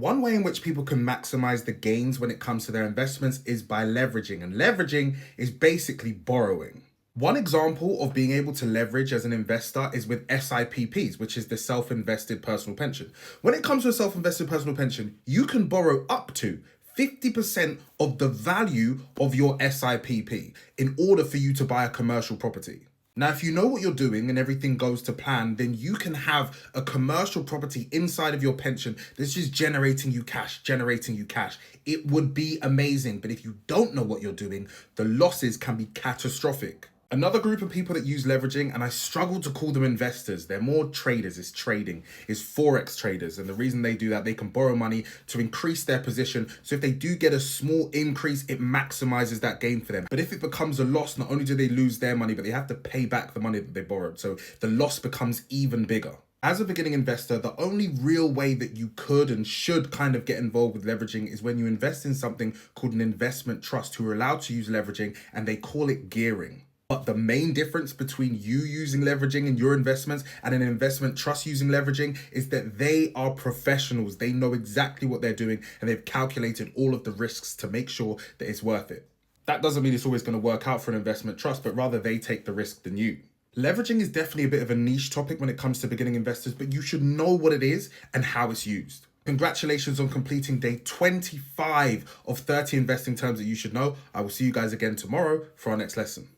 One way in which people can maximize the gains when it comes to their investments is by leveraging, and leveraging is basically borrowing. One example of being able to leverage as an investor is with SIPPs, which is the self-invested personal pension. When it comes to a self-invested personal pension, you can borrow up to 50% of the value of your SIPP in order for you to buy a commercial property. Now, if you know what you're doing and everything goes to plan, then you can have a commercial property inside of your pension that's just generating you cash. It would be amazing. But if you don't know what you're doing, the losses can be catastrophic. Another group of people that use leveraging, and I struggle to call them investors, they're more traders, it's trading, is Forex traders. And the reason they do that, they can borrow money to increase their position. So if they do get a small increase, it maximizes that gain for them. But if it becomes a loss, not only do they lose their money, but they have to pay back the money that they borrowed. So the loss becomes even bigger. As a beginning investor, the only real way that you could and should kind of get involved with leveraging is when you invest in something called an investment trust, who are allowed to use leveraging, and they call it gearing. But the main difference between you using leveraging in your investments and an investment trust using leveraging is that they are professionals. They know exactly what they're doing, and they've calculated all of the risks to make sure that it's worth it. That doesn't mean it's always going to work out for an investment trust, but rather they take the risk than you. Leveraging is definitely a bit of a niche topic when it comes to beginning investors, but you should know what it is and how it's used. Congratulations on completing day 25 of 30 investing terms that you should know. I will see you guys again tomorrow for our next lesson.